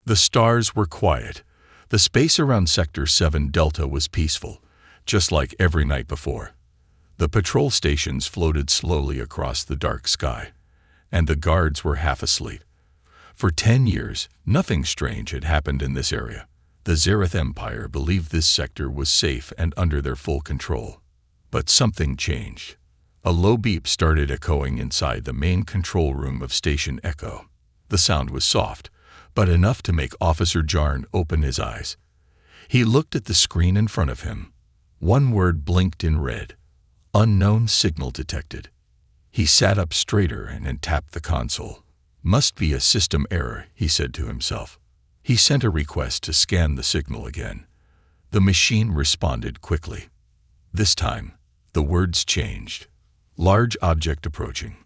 The stars were quiet. The space around Sector 7 Delta was peaceful, just like every night before. The patrol stations floated slowly across the dark sky, and the guards were half asleep. For 10 years, nothing strange had happened in this area. The Zereth Empire believed this sector was safe and under their full control. But something changed. A low beep started echoing inside the main control room of Station Echo. The sound was soft, but enough to make Officer Jarn open his eyes. He looked at the screen in front of him. One word blinked in red. Unknown signal detected. He sat up straighter and tapped the console. Must be a system error, he said to himself. He sent a request to scan the signal again. The machine responded quickly. This time, the words changed. Large object approaching.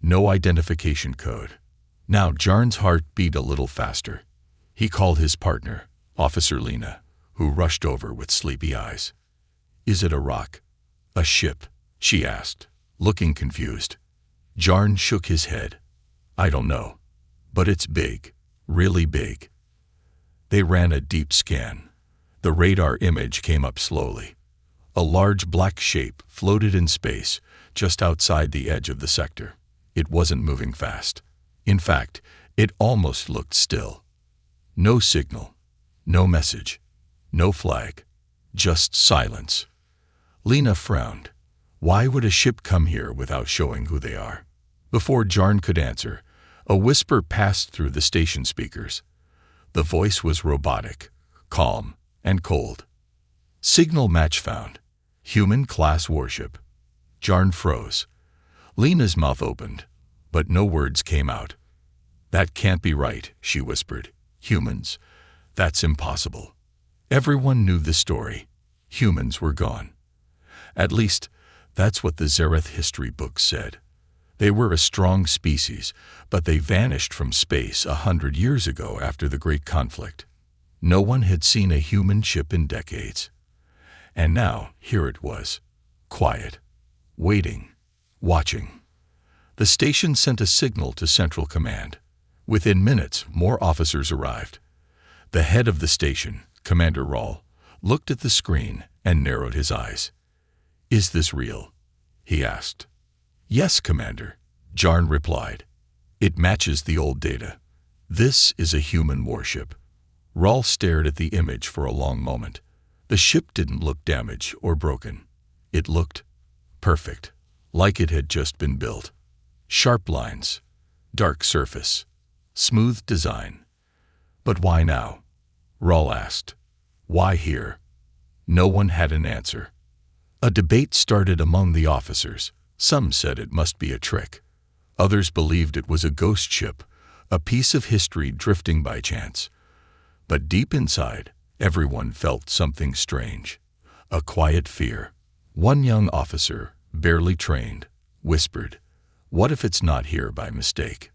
No identification code. Now Jarn's heart beat a little faster. He called his partner, Officer Lena, who rushed over with sleepy eyes. Is it a rock? A ship? She asked, looking confused. Jarn shook his head. I don't know. But it's big. Really big. They ran a deep scan. The radar image came up slowly. A large black shape floated in space just outside the edge of the sector. It wasn't moving fast. In fact, it almost looked still. No signal. No message. No flag. Just silence. Lena frowned. Why would a ship come here without showing who they are? Before Jarn could answer, a whisper passed through the station speakers. The voice was robotic, calm, and cold. Signal match found. Human-class warship. Jarn froze. Lena's mouth opened, but no words came out. That can't be right, she whispered. Humans? That's impossible. Everyone knew the story. Humans were gone. At least, that's what the Zereth history books said. They were a strong species, but they vanished from space 100 years ago after the Great Conflict. No one had seen a human ship in decades. And now, here it was. Quiet. Waiting. Watching. The station sent a signal to Central Command. Within minutes, more officers arrived. The head of the station, Commander Rawl, looked at the screen and narrowed his eyes. Is this real? He asked. Yes, Commander, Jarn replied. It matches the old data. This is a human warship. Rawl stared at the image for a long moment. The ship didn't look damaged or broken. It looked perfect, like it had just been built. Sharp lines, dark surface, smooth design. But why now? Rawl asked. Why here? No one had an answer. A debate started among the officers. Some said it must be a trick. Others believed it was a ghost ship, a piece of history drifting by chance. But deep inside, everyone felt something strange. A quiet fear. One young officer, barely trained, whispered, "What if it's not here by mistake?"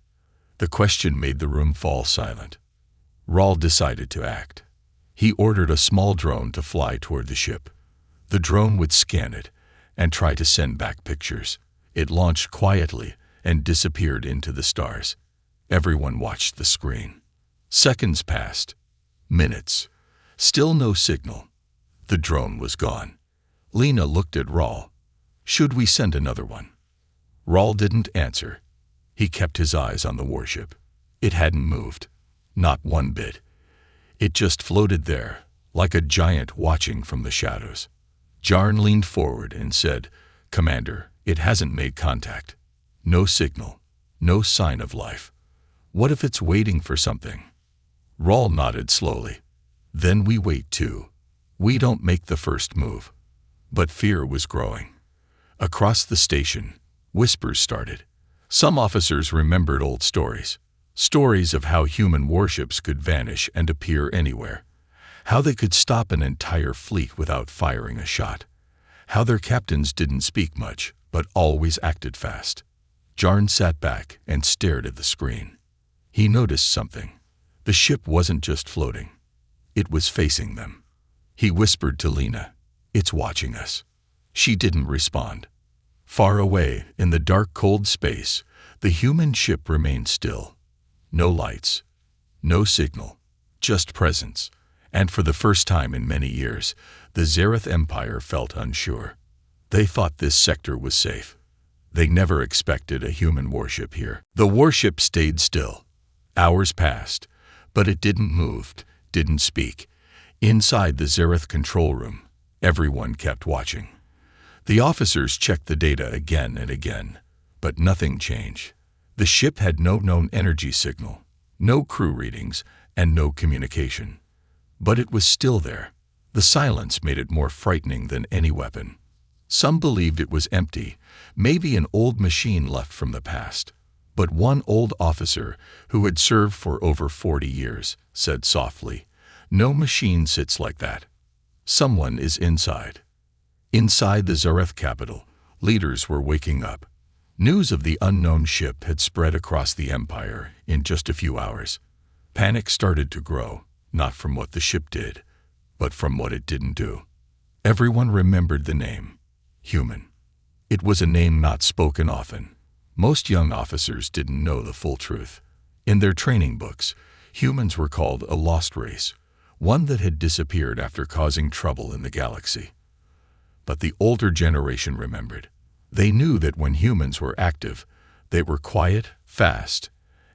The question made the room fall silent. Rawl decided to act. He ordered a small drone to fly toward the ship. The drone would scan it and try to send back pictures. It launched quietly and disappeared into the stars. Everyone watched the screen. Seconds passed. Minutes. Still no signal. The drone was gone. Lena looked at Rawl. Should we send another one? Rawl didn't answer. He kept his eyes on the warship. It hadn't moved. Not one bit. It just floated there, like a giant watching from the shadows. Jarn leaned forward and said, "Commander, it hasn't made contact. No signal. No sign of life. What if it's waiting for something?" Rawl nodded slowly. "Then we wait too. We don't make the first move." But fear was growing. Across the station, whispers started. Some officers remembered old stories. Stories of how human warships could vanish and appear anywhere. How they could stop an entire fleet without firing a shot. How their captains didn't speak much, but always acted fast. Jarn sat back and stared at the screen. He noticed something. The ship wasn't just floating. It was facing them. He whispered to Lena, "It's watching us." She didn't respond. Far away, in the dark, cold space, the human ship remained still. No lights. No signal. just presence. And for the first time in many years, the Zereth Empire felt unsure. They thought this sector was safe. They never expected a human warship here. The warship stayed still. Hours passed, but it didn't move, didn't speak. Inside the Zereth control room, everyone kept watching. The officers checked the data again and again, but nothing changed. The ship had no known energy signal, no crew readings, and no communication. But it was still there. The silence made it more frightening than any weapon. Some believed it was empty, maybe an old machine left from the past. But one old officer, who had served for over 40 years, said softly, "No machine sits like that. Someone is inside." Inside the Zereth capital, leaders were waking up. News of the unknown ship had spread across the empire in just a few hours. Panic started to grow, not from what the ship did, but from what it didn't do. Everyone remembered the name. Human. It was a name not spoken often. Most young officers didn't know the full truth. In their training books, humans were called a lost race, one that had disappeared after causing trouble in the galaxy. But the older generation remembered. They knew that when humans were active, they were quiet, fast,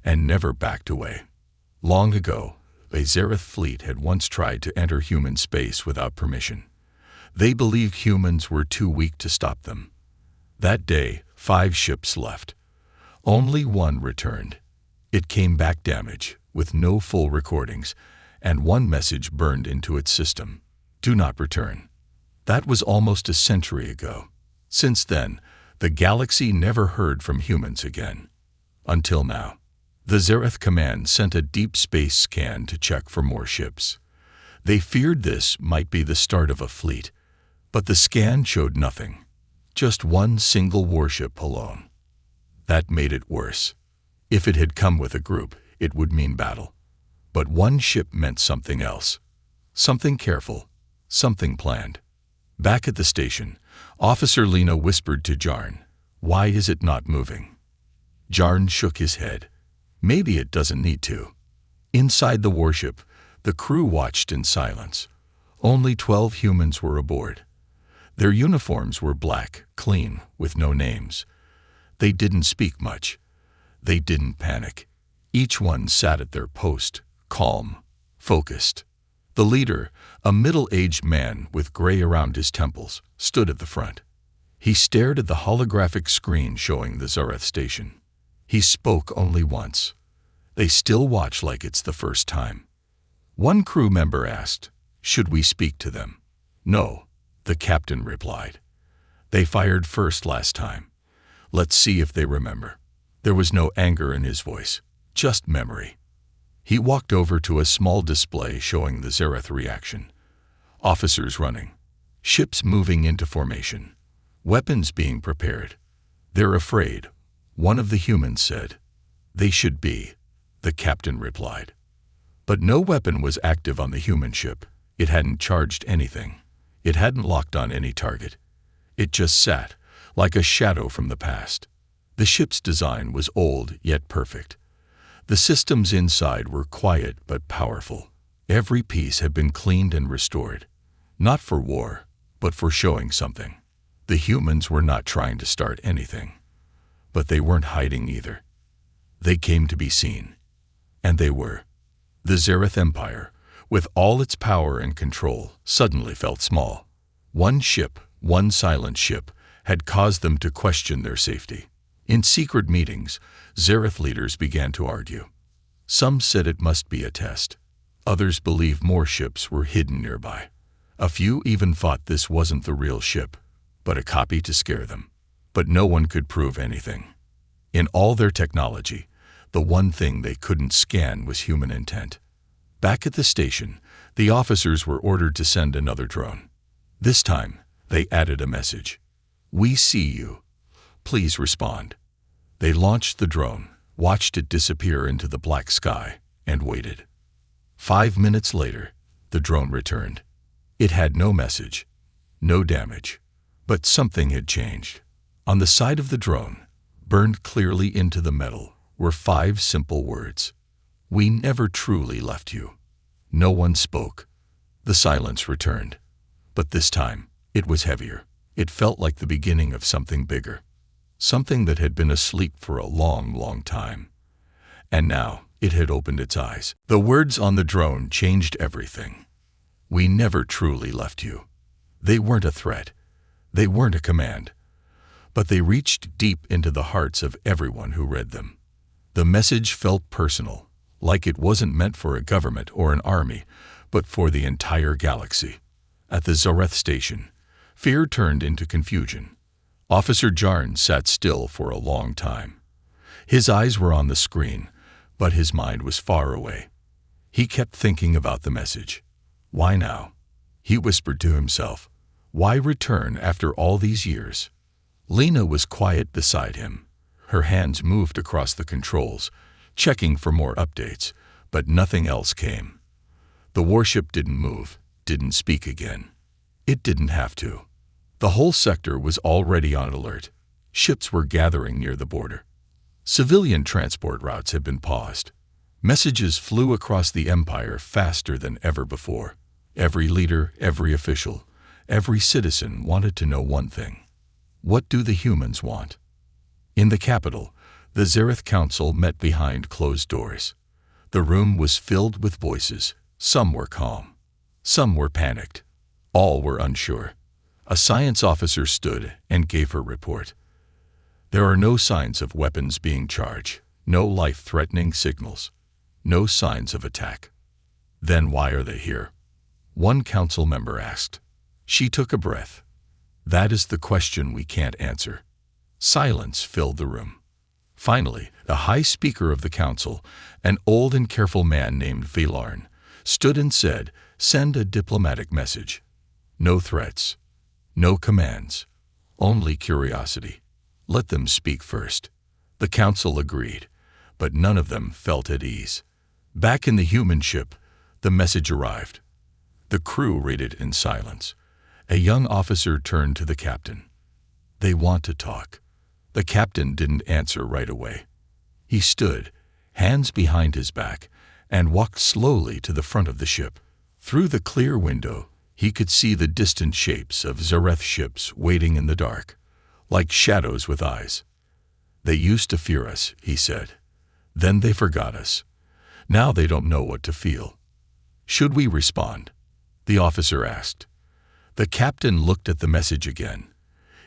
and never backed away. Long ago, a Zereth fleet had once tried to enter human space without permission. They believed humans were too weak to stop them. That day, 5 ships left. Only one returned. It came back damaged, with no full recordings, and one message burned into its system: "Do not return." That was almost a century ago. Since then, the galaxy never heard from humans again. Until now. The Zereth Command sent a deep space scan to check for more ships. They feared this might be the start of a fleet, but the scan showed nothing. Just one single warship alone. That made it worse. If it had come with a group, it would mean battle. But one ship meant something else. Something careful. Something planned. Back at the station, Officer Lena whispered to Jarn, "Why is it not moving?" Jarn shook his head. "Maybe it doesn't need to." Inside the warship, the crew watched in silence. Only 12 humans were aboard. Their uniforms were black, clean, with no names. They didn't speak much. They didn't panic. Each one sat at their post, calm, focused. The leader, a middle-aged man with gray around his temples, stood at the front. He stared at the holographic screen showing the Zereth station. He spoke only once. They still watch like it's the first time. One crew member asked, "Should we speak to them?" "No," the captain replied. "They fired first last time. Let's see if they remember." There was no anger in his voice, just memory. He walked over to a small display showing the Zereth reaction. Officers running. Ships moving into formation. Weapons being prepared. "They're afraid," one of the humans said. "They should be," the captain replied. But no weapon was active on the human ship. It hadn't charged anything. It hadn't locked on any target. It just sat, like a shadow from the past. The ship's design was old yet perfect. The systems inside were quiet but powerful. Every piece had been cleaned and restored. Not for war, but for showing something. The humans were not trying to start anything. But they weren't hiding either. They came to be seen. And they were. The Zereth Empire, with all its power and control, suddenly felt small. One ship, one silent ship, had caused them to question their safety. In secret meetings, Zereth leaders began to argue. Some said it must be a test. Others believed more ships were hidden nearby. A few even thought this wasn't the real ship, but a copy to scare them. But no one could prove anything. In all their technology, the one thing they couldn't scan was human intent. Back at the station, the officers were ordered to send another drone. This time, they added a message. "We see you. Please respond." They launched the drone, watched it disappear into the black sky, and waited. 5 minutes later, the drone returned. It had no message, no damage, but something had changed. On the side of the drone, burned clearly into the metal, were 5 simple words. "We never truly left you." No one spoke. The silence returned. But this time, it was heavier. It felt like the beginning of something bigger. Something that had been asleep for a long, long time. And now, it had opened its eyes. The words on the drone changed everything. "We never truly left you." They weren't a threat. They weren't a command. But they reached deep into the hearts of everyone who read them. The message felt personal, like it wasn't meant for a government or an army, but for the entire galaxy. At the Zareth station, fear turned into confusion. Officer Jarn sat still for a long time. His eyes were on the screen, but his mind was far away. He kept thinking about the message. Why now? He whispered to himself. Why return after all these years? Lena was quiet beside him. Her hands moved across the controls, checking for more updates, but nothing else came. The warship didn't move, didn't speak again. It didn't have to. The whole sector was already on alert. Ships were gathering near the border. Civilian transport routes had been paused. Messages flew across the Empire faster than ever before. Every leader, every official, every citizen wanted to know one thing. What do the humans want? In the capital, the Zareth Council met behind closed doors. The room was filled with voices. Some were calm. Some were panicked. All were unsure. A science officer stood and gave her report. There are no signs of weapons being charged, no life-threatening signals, no signs of attack. Then why are they here? One council member asked. She took a breath. That is the question we can't answer. Silence filled the room. Finally, the high speaker of the council, an old and careful man named Velarn, stood and said, "Send a diplomatic message. No threats, no commands, only curiosity. Let them speak first." The council agreed, but none of them felt at ease. Back in the human ship, the message arrived. The crew read it in silence. A young officer turned to the captain. "They want to talk." The captain didn't answer right away. He stood, hands behind his back, and walked slowly to the front of the ship. Through the clear window, he could see the distant shapes of Zareth ships waiting in the dark, like shadows with eyes. "They used to fear us," he said. "Then they forgot us. Now they don't know what to feel." "Should we respond?" the officer asked. The captain looked at the message again.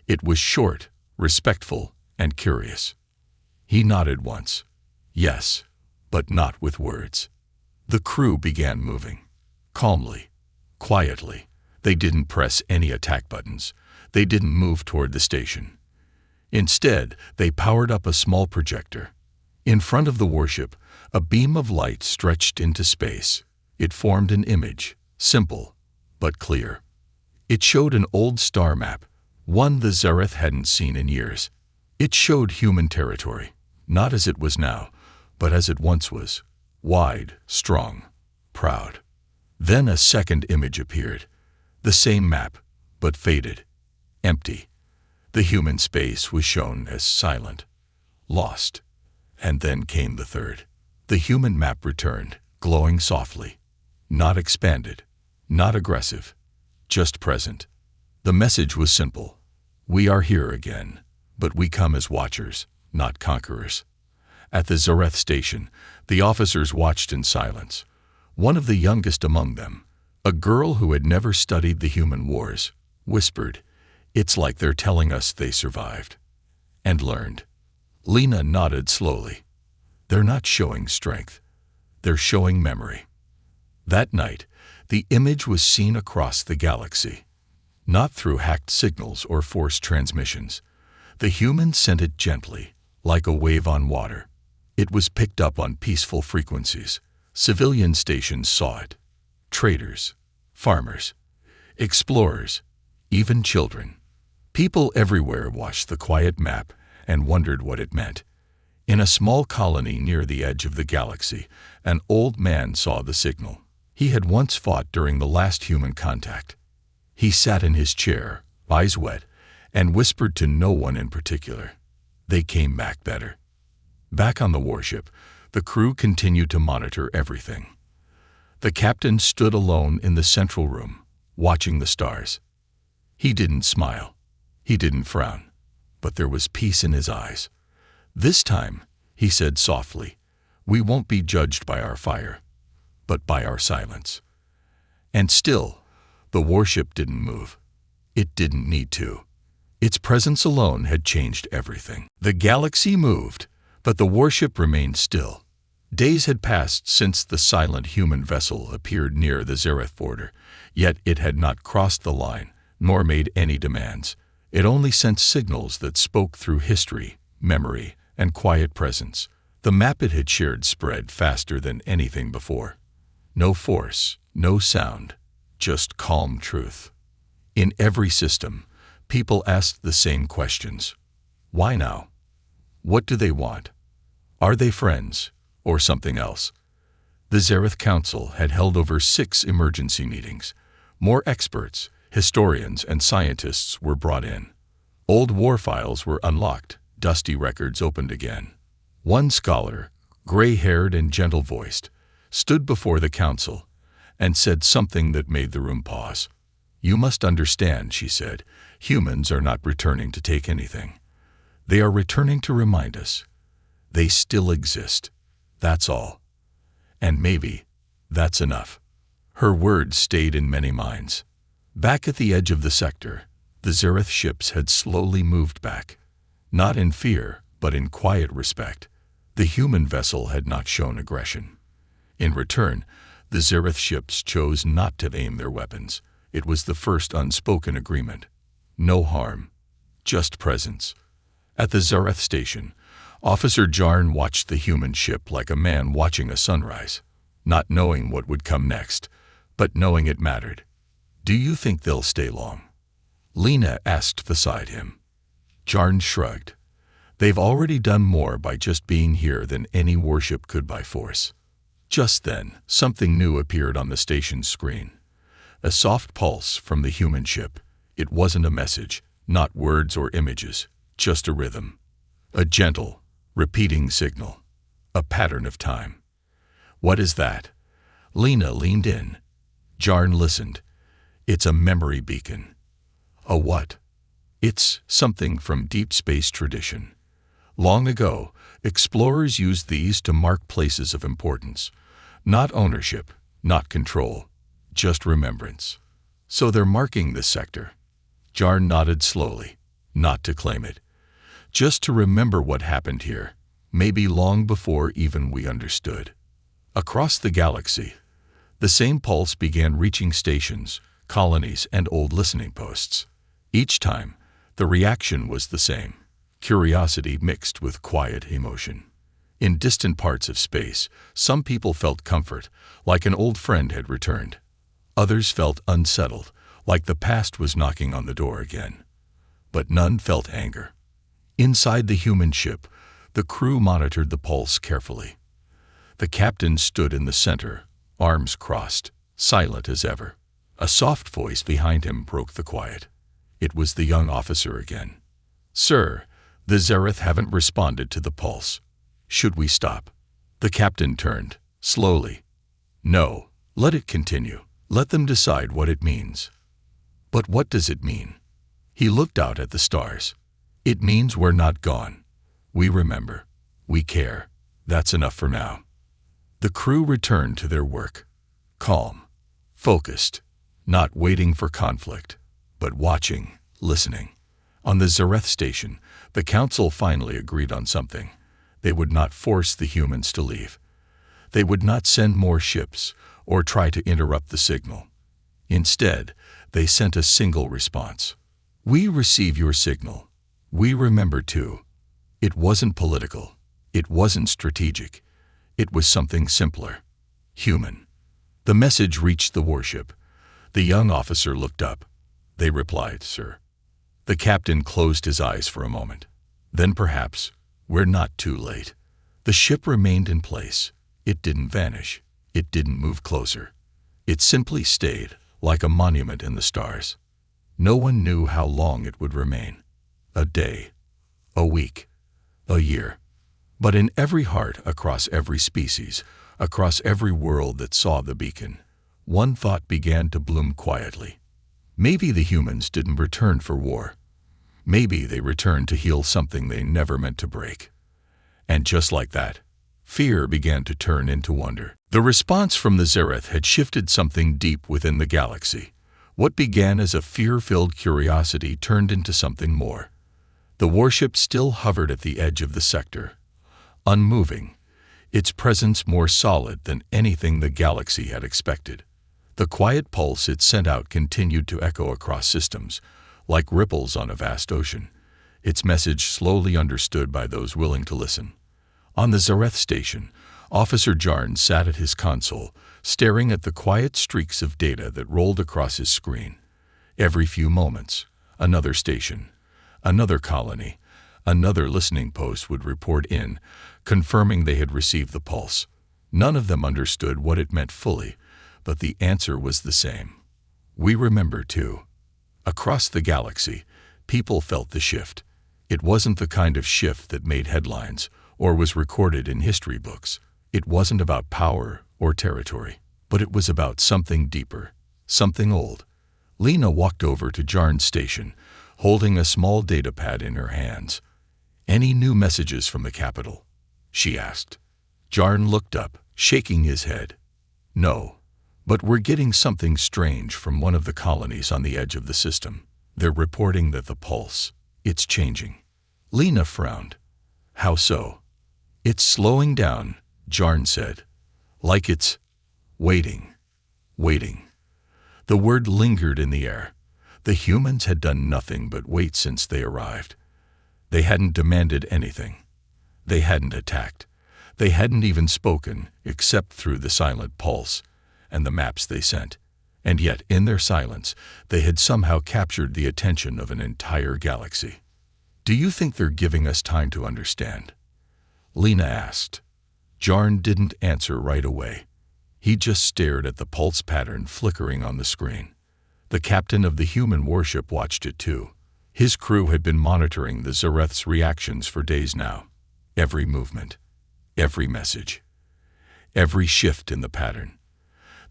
It was short, respectful, and curious. He nodded once. Yes, but not with words. The crew began moving. Calmly, quietly. They didn't press any attack buttons. They didn't move toward the station. Instead, they powered up a small projector. In front of the warship, a beam of light stretched into space. It formed an image, simple, but clear. It showed an old star map, one the Zareth hadn't seen in years. It showed human territory, not as it was now, but as it once was, wide, strong, proud. Then a second image appeared, the same map, but faded, empty. The human space was shown as silent, lost. And then came the third. The human map returned, glowing softly, not expanded, not aggressive, just present. The message was simple. We are here again, but we come as watchers, not conquerors. At the Zareth station, the officers watched in silence. One of the youngest among them, a girl who had never studied the human wars, whispered, "It's like they're telling us they survived and learned." Lena nodded slowly. They're not showing strength. They're showing memory. That night, the image was seen across the galaxy. Not through hacked signals or forced transmissions. The humans sent it gently, like a wave on water. It was picked up on peaceful frequencies. Civilian stations saw it. Traders, farmers, explorers, even children. People everywhere watched the quiet map and wondered what it meant. In a small colony near the edge of the galaxy, an old man saw the signal. He had once fought during the last human contact. He sat in his chair, eyes wet, and whispered to no one in particular. They came back better. Back on the warship, the crew continued to monitor everything. The captain stood alone in the central room, watching the stars. He didn't smile. He didn't frown. But there was peace in his eyes. "This time," he said softly, "we won't be judged by our fire, but by our silence." And still, the warship didn't move. It didn't need to. Its presence alone had changed everything. The galaxy moved, but the warship remained still. Days had passed since the silent human vessel appeared near the Zereth border, yet it had not crossed the line, nor made any demands. It only sent signals that spoke through history, memory, and quiet presence. The map it had shared spread faster than anything before. No force, no sound, just calm truth. In every system, people asked the same questions. Why now? What do they want? Are they friends, or something else? The Zereth Council had held over 6 emergency meetings. More experts, historians, and scientists were brought in. Old war files were unlocked, dusty records opened again. One scholar, gray-haired and gentle-voiced, stood before the council and said something that made the room pause. "You must understand," she said, "humans are not returning to take anything. They are returning to remind us. They still exist. That's all. And maybe that's enough." Her words stayed in many minds. Back at the edge of the sector, the Zereth ships had slowly moved back. Not in fear, but in quiet respect. The human vessel had not shown aggression. In return, the Zereth ships chose not to aim their weapons. It was the first unspoken agreement. No harm, just presence. At the Zereth station, Officer Jarn watched the human ship like a man watching a sunrise, not knowing what would come next, but knowing it mattered. "Do you think they'll stay long?" Lena asked beside him. Jarn shrugged. "They've already done more by just being here than any warship could by force." Just then, something new appeared on the station's screen. A soft pulse from the human ship. It wasn't a message, not words or images, just a rhythm. A gentle, repeating signal. A pattern of time. "What is that?" Lena leaned in. Jarn listened. "It's a memory beacon." "A what?" "It's something from deep space tradition. Long ago, explorers used these to mark places of importance. Not ownership, not control, just remembrance. So they're marking this sector." Jarn nodded slowly. "Not to claim it. Just to remember what happened here, maybe long before even we understood." Across the galaxy, the same pulse began reaching stations, colonies, and old listening posts. Each time, the reaction was the same. Curiosity mixed with quiet emotion. In distant parts of space, some people felt comfort, like an old friend had returned. Others felt unsettled, like the past was knocking on the door again. But none felt anger. Inside the human ship, the crew monitored the pulse carefully. The captain stood in the center, arms crossed, silent as ever. A soft voice behind him broke the quiet. It was the young officer again. "Sir, the Zereth haven't responded to the pulse. Should we stop?" The captain turned, slowly. "No, let it continue. Let them decide what it means." "But what does it mean?" He looked out at the stars. "It means we're not gone. We remember. We care. That's enough for now." The crew returned to their work. Calm, focused, not waiting for conflict, but watching, listening. On the Zereth station, the council finally agreed on something. They would not force the humans to leave. They would not send more ships or try to interrupt the signal. Instead, they sent a single response. "We receive your signal. We remember too." It wasn't political. It wasn't strategic. It was something simpler. Human. The message reached the warship. The young officer looked up. They replied, "Sir." The captain closed his eyes for a moment. Then perhaps, we're not too late. The ship remained in place. It didn't vanish. It didn't move closer. It simply stayed, like a monument in the stars. No one knew how long it would remain. A day, a week, a year. But in every heart across every species, Across every world that saw the beacon, one thought began to bloom quietly. Maybe the humans didn't return for war. Maybe they returned to heal something they never meant to break. And just like that, fear began to turn into wonder. The response from the Zereth had shifted something deep within the galaxy. What began as a fear-filled curiosity turned into something more. The warship still hovered at the edge of the sector, unmoving, its presence more solid than anything the galaxy had expected. The quiet pulse it sent out continued to echo across systems, like ripples on a vast ocean, its message slowly understood by those willing to listen. On the Zereth station, Officer Jarn sat at his console, staring at the quiet streaks of data that rolled across his screen. Every few moments, another station, another colony, another listening post would report in, confirming they had received the pulse. None of them understood what it meant fully, but the answer was the same. We remember too. Across the galaxy, people felt the shift. It wasn't the kind of shift that made headlines or was recorded in history books. It wasn't about power or territory, but it was about something deeper, something old. Lena walked over to Jarn's station, holding a small datapad in her hands. "Any new messages from the capital?" she asked. Jarn looked up, shaking his head. "No, but we're getting something strange from one of the colonies on the edge of the system. They're reporting that the pulse, it's changing." Lena frowned. "How so?" "It's slowing down," Jarn said. "Like it's waiting. The word lingered in the air. The humans had done nothing but wait since they arrived. They hadn't demanded anything. They hadn't attacked. They hadn't even spoken, except through the silent pulse and the maps they sent. And yet, in their silence, they had somehow captured the attention of an entire galaxy. "Do you think they're giving us time to understand?" Lena asked. Jarn didn't answer right away. He just stared at the pulse pattern flickering on the screen. The captain of the human warship watched it too. His crew had been monitoring the Zereth's reactions for days now. Every movement, every message, every shift in the pattern.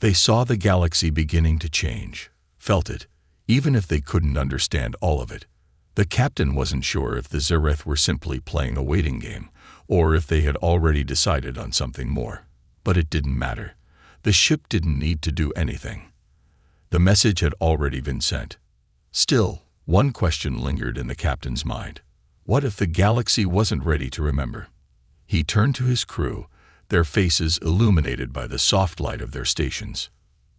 They saw the galaxy beginning to change, felt it, even if they couldn't understand all of it. The captain wasn't sure if the Zereth were simply playing a waiting game, or if they had already decided on something more. But it didn't matter. The ship didn't need to do anything. The message had already been sent. Still, one question lingered in the captain's mind. What if the galaxy wasn't ready to remember? He turned to his crew, their faces illuminated by the soft light of their stations.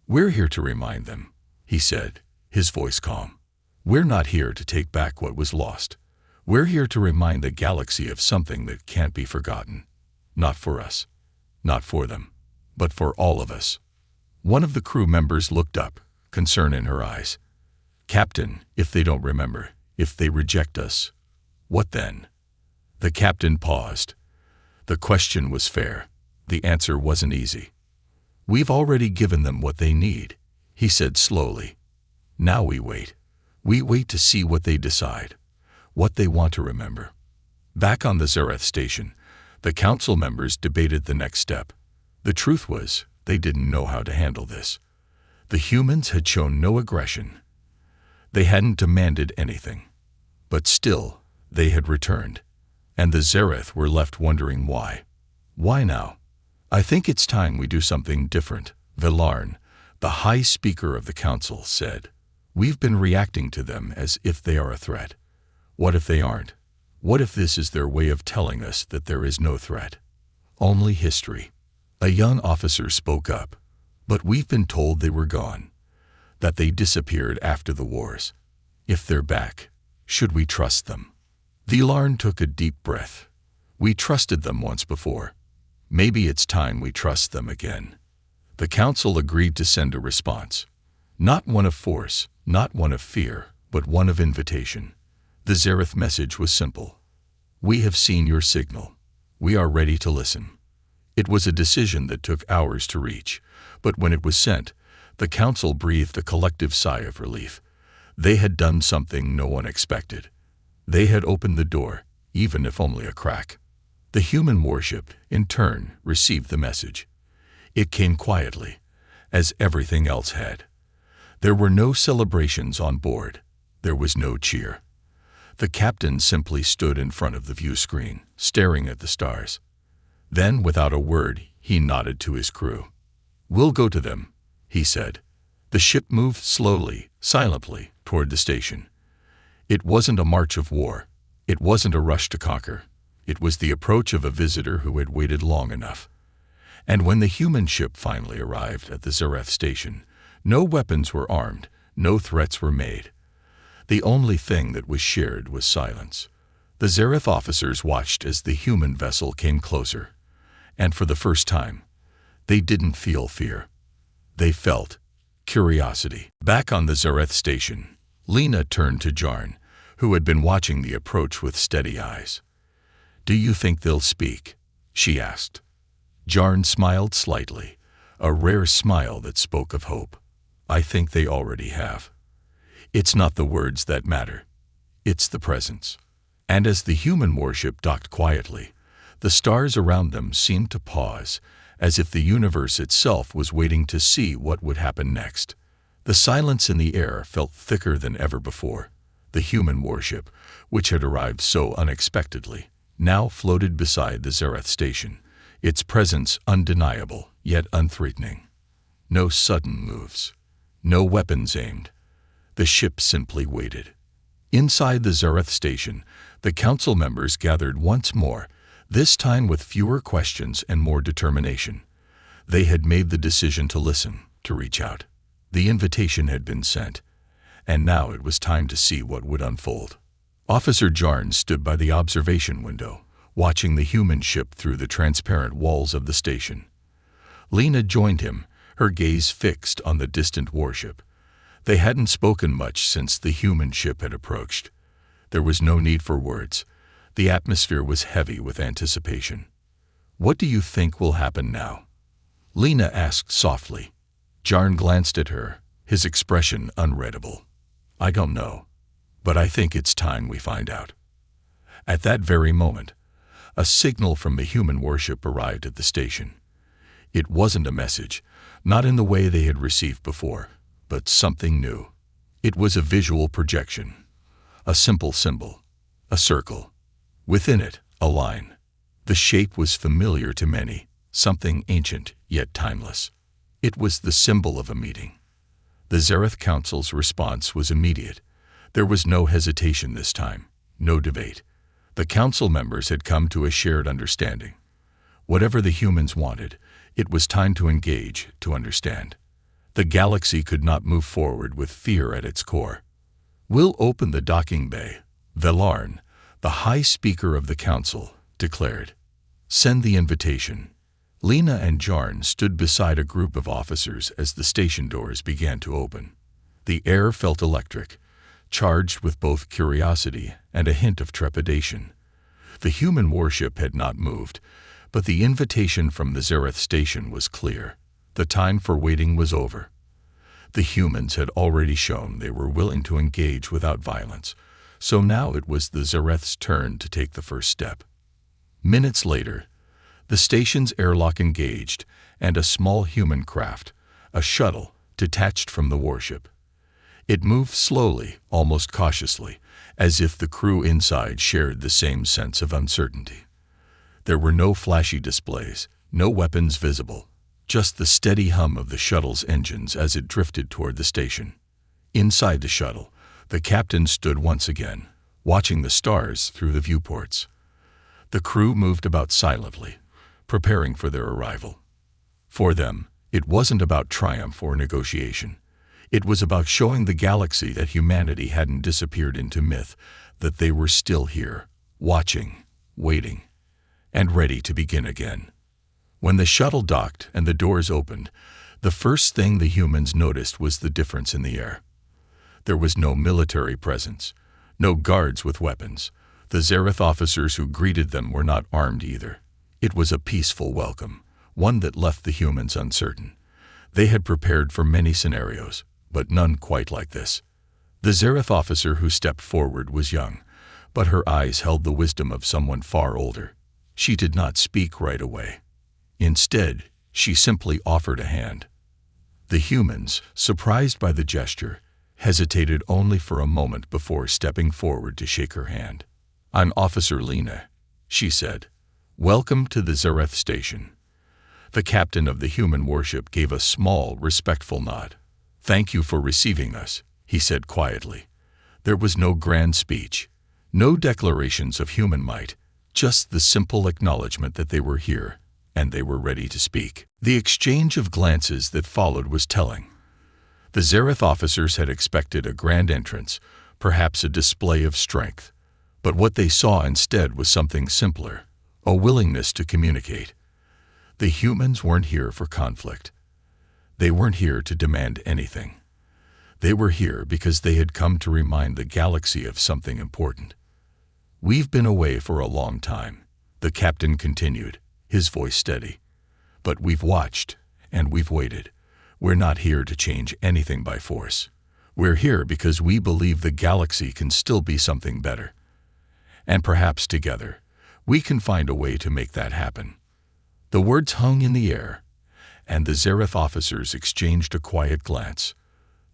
"We're here to remind them," he said, his voice calm. "We're not here to take back what was lost. We're here to remind the galaxy of something that can't be forgotten. Not for us, not for them, but for all of us." One of the crew members looked up, concern in her eyes. "Captain, if they don't remember, if they reject us, what then?" The captain paused. The question was fair. The answer wasn't easy. "We've already given them what they need," he said slowly. "Now we wait. We wait to see what they decide, what they want to remember." Back on the Zereth station, the council members debated the next step. The truth was, they didn't know how to handle this. The humans had shown no aggression. They hadn't demanded anything. But still, they had returned. And the Zereth were left wondering why. Why now? "I think it's time we do something different," Velarn, the high speaker of the council, said. "We've been reacting to them as if they are a threat. What if they aren't? What if this is their way of telling us that there is no threat? Only history?" A young officer spoke up. "But we've been told they were gone, that they disappeared after the wars. If they're back, should we trust them?" Velarn took a deep breath. "We trusted them once before. Maybe it's time we trust them again." The council agreed to send a response. Not one of force, not one of fear, but one of invitation. The Zereth message was simple. "We have seen your signal. We are ready to listen." It was a decision that took hours to reach, but when it was sent, the council breathed a collective sigh of relief. They had done something no one expected. They had opened the door, even if only a crack. The human warship, in turn, received the message. It came quietly, as everything else had. There were no celebrations on board. There was no cheer. The captain simply stood in front of the view screen, staring at the stars. Then, without a word, he nodded to his crew. "We'll go to them," he said. The ship moved slowly, silently, toward the station. It wasn't a march of war. It wasn't a rush to conquer. It was the approach of a visitor who had waited long enough. And when the human ship finally arrived at the Zareth station, no weapons were armed, no threats were made. The only thing that was shared was silence. The Zareth officers watched as the human vessel came closer. And for the first time, they didn't feel fear. They felt curiosity. Back on the Zareth station, Lena turned to Jarn, who had been watching the approach with steady eyes. "Do you think they'll speak?" she asked. Jarn smiled slightly, a rare smile that spoke of hope. "I think they already have. It's not the words that matter. It's the presence." And as the human warship docked quietly, the stars around them seemed to pause, as if the universe itself was waiting to see what would happen next. The silence in the air felt thicker than ever before. The human warship, which had arrived so unexpectedly, now floated beside the Zareth station, its presence undeniable yet unthreatening. No sudden moves. No weapons aimed. The ship simply waited. Inside the Zareth station, the council members gathered once more, this time with fewer questions and more determination. They had made the decision to listen, to reach out. The invitation had been sent, and now it was time to see what would unfold. Officer Jarn stood by the observation window, watching the human ship through the transparent walls of the station. Lena joined him, her gaze fixed on the distant warship. They hadn't spoken much since the human ship had approached. There was no need for words. The atmosphere was heavy with anticipation. "What do you think will happen now?" Lena asked softly. Jarn glanced at her, his expression unreadable. "I don't know, but I think it's time we find out." At that very moment, a signal from the human warship arrived at the station. It wasn't a message, not in the way they had received before, but something new. It was a visual projection, a simple symbol, a circle. Within it, a line. The shape was familiar to many, something ancient yet timeless. It was the symbol of a meeting. The Zareth Council's response was immediate. There was no hesitation this time, no debate. The council members had come to a shared understanding. Whatever the humans wanted, it was time to engage, to understand. The galaxy could not move forward with fear at its core. "We'll open the docking bay," Velarn, the High Speaker of the Council, declared. "Send the invitation." Lena and Jarn stood beside a group of officers as the station doors began to open. The air felt electric, charged with both curiosity and a hint of trepidation. The human warship had not moved, but the invitation from the Zareth station was clear. The time for waiting was over. The humans had already shown they were willing to engage without violence, so now it was the Zareth's turn to take the first step. Minutes later, the station's airlock engaged, and a small human craft, a shuttle, detached from the warship. It moved slowly, almost cautiously, as if the crew inside shared the same sense of uncertainty. There were no flashy displays, no weapons visible, just the steady hum of the shuttle's engines as it drifted toward the station. Inside the shuttle, the captain stood once again, watching the stars through the viewports. The crew moved about silently, preparing for their arrival. For them, it wasn't about triumph or negotiation. It was about showing the galaxy that humanity hadn't disappeared into myth, that they were still here, watching, waiting, and ready to begin again. When the shuttle docked and the doors opened, the first thing the humans noticed was the difference in the air. There was no military presence, no guards with weapons. The Zareth officers who greeted them were not armed either. It was a peaceful welcome, one that left the humans uncertain. They had prepared for many scenarios, but none quite like this. The Zareth officer who stepped forward was young, but her eyes held the wisdom of someone far older. She did not speak right away. Instead, She simply offered a hand. The humans, surprised by the gesture, hesitated only for a moment before stepping forward to shake her hand. "I'm Officer Lena," she said. "Welcome to the Zareth station." The captain of the human warship gave a small, respectful nod. "Thank you for receiving us," he said quietly. There was no grand speech, no declarations of human might, just the simple acknowledgement that they were here, and they were ready to speak. The exchange of glances that followed was telling. The Zareth officers had expected a grand entrance, perhaps a display of strength, but what they saw instead was something simpler, a willingness to communicate. The humans weren't here for conflict. They weren't here to demand anything. They were here because they had come to remind the galaxy of something important. "We've been away for a long time," the captain continued, his voice steady. "But we've watched, and we've waited. We're not here to change anything by force. We're here because we believe the galaxy can still be something better. And perhaps together, we can find a way to make that happen." The words hung in the air, and the Zareth officers exchanged a quiet glance.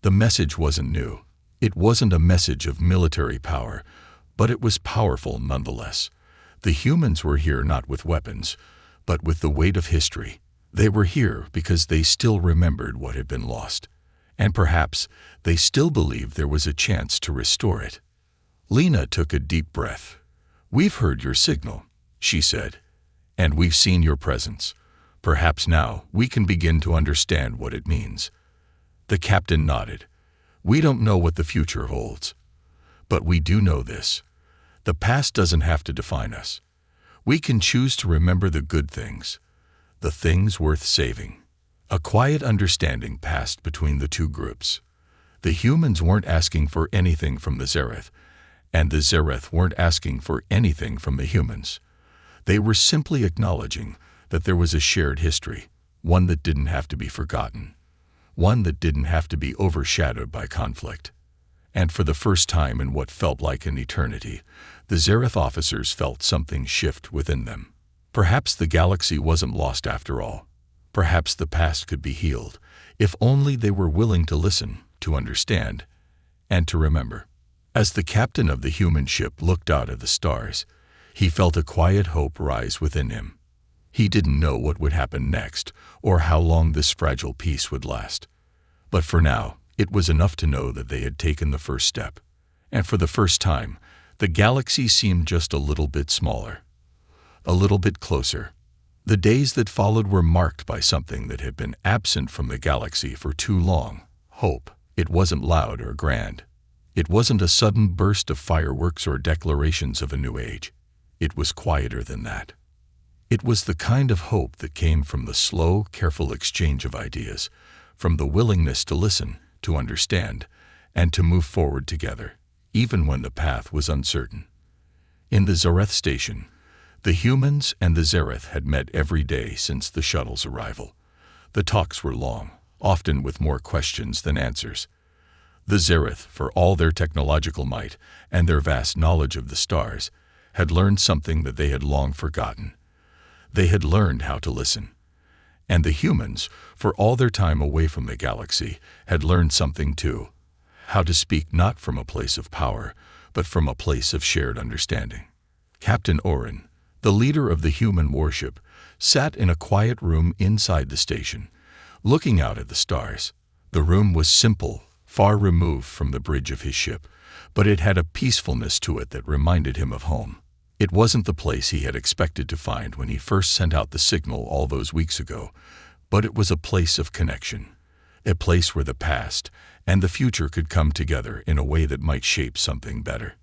The message wasn't new. It wasn't a message of military power, but it was powerful nonetheless. The humans were here not with weapons, but with the weight of history. They were here because they still remembered what had been lost, and perhaps they still believed there was a chance to restore it. Lena took a deep breath. "We've heard your signal," she said, "and we've seen your presence. Perhaps now we can begin to understand what it means." The captain nodded. "We don't know what the future holds, but we do know this. The past doesn't have to define us. We can choose to remember the good things, the things worth saving." A quiet understanding passed between the two groups. The humans weren't asking for anything from the Zareth, and the Zareth weren't asking for anything from the humans. They were simply acknowledging that there was a shared history, one that didn't have to be forgotten, one that didn't have to be overshadowed by conflict. And for the first time in what felt like an eternity, the Zareth officers felt something shift within them. Perhaps the galaxy wasn't lost after all. Perhaps the past could be healed, if only they were willing to listen, to understand, and to remember. As the captain of the human ship looked out at the stars, he felt a quiet hope rise within him. He didn't know what would happen next, or how long this fragile peace would last. But for now, it was enough to know that they had taken the first step. And for the first time, the galaxy seemed just a little bit smaller, a little bit closer. The days that followed were marked by something that had been absent from the galaxy for too long: hope. It wasn't loud or grand. It wasn't a sudden burst of fireworks or declarations of a new age. It was quieter than that. It was the kind of hope that came from the slow, careful exchange of ideas, from the willingness to listen, to understand, and to move forward together, even when the path was uncertain. In the Zareth station, the humans and the Zareth had met every day since the shuttle's arrival. The talks were long, often with more questions than answers. The Zareth, for all their technological might and their vast knowledge of the stars, had learned something that they had long forgotten. They had learned how to listen. And the humans, for all their time away from the galaxy, had learned something too: how to speak not from a place of power, but from a place of shared understanding. Captain Oren, the leader of the human warship, sat in a quiet room inside the station, looking out at the stars. The room was simple, far removed from the bridge of his ship, but it had a peacefulness to it that reminded him of home. It wasn't the place he had expected to find when he first sent out the signal all those weeks ago, but it was a place of connection, a place where the past and the future could come together in a way that might shape something better.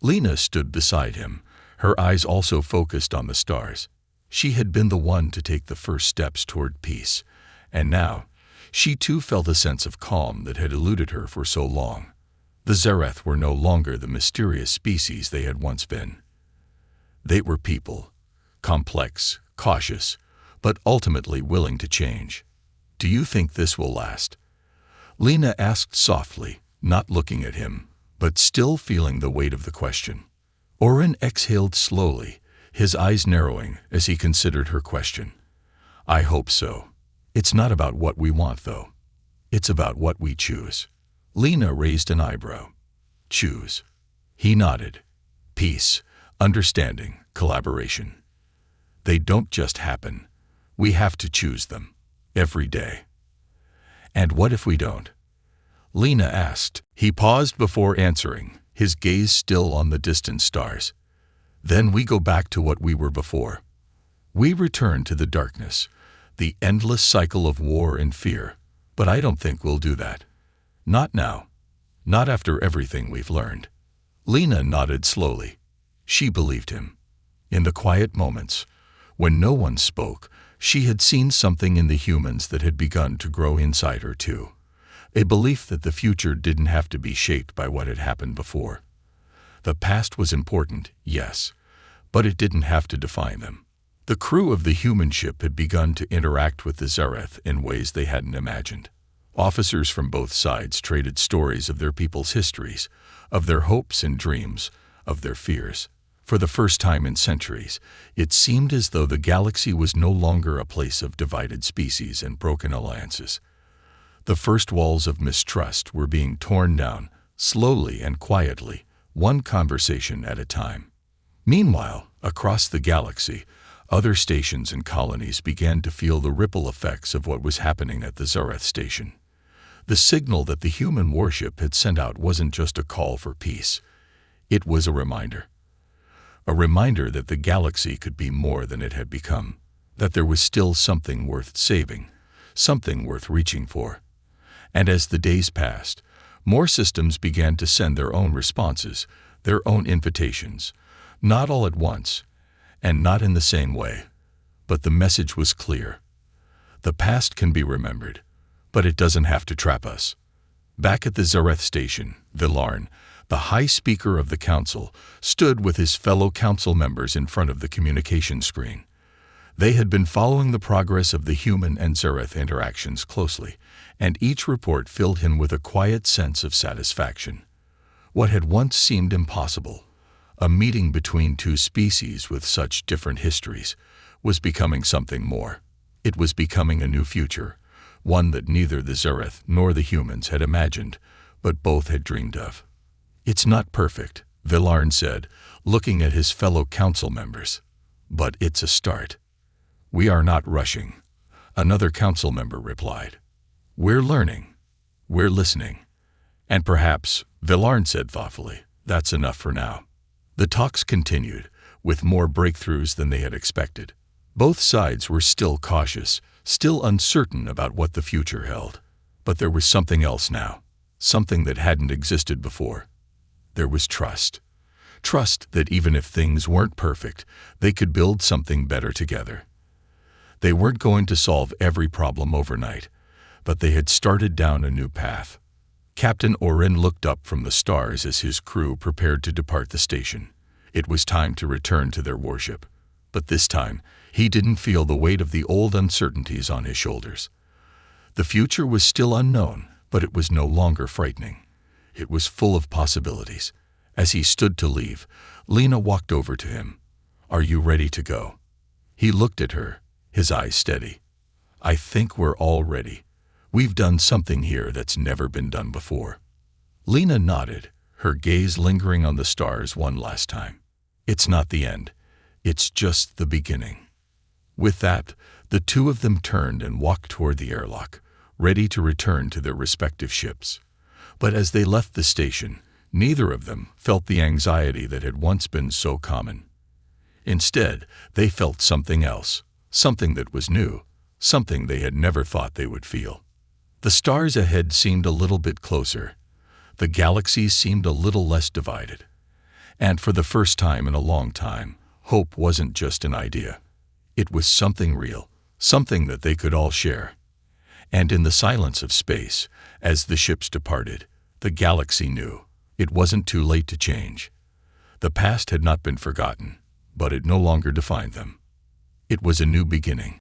Lena stood beside him, her eyes also focused on the stars. She had been the one to take the first steps toward peace, and now she too felt a sense of calm that had eluded her for so long. The Zareth were no longer the mysterious species they had once been. They were people, complex, cautious, but ultimately willing to change. "Do you think this will last?" Lena asked softly, not looking at him, but still feeling the weight of the question. Oren exhaled slowly, his eyes narrowing as he considered her question. "I hope so," It's not about what we want, though. It's about what we choose. Lena raised an eyebrow. Choose. He nodded. Peace, understanding, collaboration. They don't just happen. We have to choose them. Every day. And what if we don't? Lena asked. He paused before answering, his gaze still on the distant stars. Then we go back to what we were before. We return to the darkness, the endless cycle of war and fear. But I don't think we'll do that. Not now. Not after everything we've learned. Lena nodded slowly. She believed him. In the quiet moments, when no one spoke, she had seen something in the humans that had begun to grow inside her too. A belief that the future didn't have to be shaped by what had happened before. The past was important, yes, but it didn't have to define them. The crew of the human ship had begun to interact with the Zareth in ways they hadn't imagined. Officers from both sides traded stories of their people's histories, of their hopes and dreams, of their fears. For the first time in centuries, it seemed as though the galaxy was no longer a place of divided species and broken alliances. The first walls of mistrust were being torn down, slowly and quietly, one conversation at a time. Meanwhile, across the galaxy, other stations and colonies began to feel the ripple effects of what was happening at the Zareth station. The signal that the human warship had sent out wasn't just a call for peace. It was a reminder. A reminder that the galaxy could be more than it had become, that there was still something worth saving, something worth reaching for. And as the days passed, more systems began to send their own responses, their own invitations, not all at once, and not in the same way. But the message was clear. The past can be remembered, but it doesn't have to trap us. Back at the Zareth station, Villarn, the High Speaker of the Council, stood with his fellow council members in front of the communication screen. They had been following the progress of the human and Zareth interactions closely, and each report filled him with a quiet sense of satisfaction. What had once seemed impossible, a meeting between two species with such different histories, was becoming something more. It was becoming a new future, one that neither the Zareth nor the humans had imagined, but both had dreamed of. It's not perfect, Villarn said, looking at his fellow council members. But it's a start. We are not rushing, another council member replied. We're learning. We're listening. And perhaps, Villarn said thoughtfully, that's enough for now. The talks continued, with more breakthroughs than they had expected. Both sides were still cautious, still uncertain about what the future held. But there was something else now, something that hadn't existed before. There was trust. Trust that even if things weren't perfect, they could build something better together. They weren't going to solve every problem overnight, but they had started down a new path. Captain Orin looked up from the stars as his crew prepared to depart the station. It was time to return to their warship. But this time, he didn't feel the weight of the old uncertainties on his shoulders. The future was still unknown, but it was no longer frightening. It was full of possibilities. As he stood to leave, Lena walked over to him. Are you ready to go? He looked at her, his eyes steady. I think we're all ready. We've done something here that's never been done before. Lena nodded, her gaze lingering on the stars one last time. It's not the end. It's just the beginning. With that, the two of them turned and walked toward the airlock, ready to return to their respective ships. But as they left the station, neither of them felt the anxiety that had once been so common. Instead, they felt something else, something that was new, something they had never thought they would feel. The stars ahead seemed a little bit closer. The galaxies seemed a little less divided. And for the first time in a long time, hope wasn't just an idea. It was something real, something that they could all share. And in the silence of space, as the ships departed, the galaxy knew it wasn't too late to change. The past had not been forgotten, but it no longer defined them. It was a new beginning.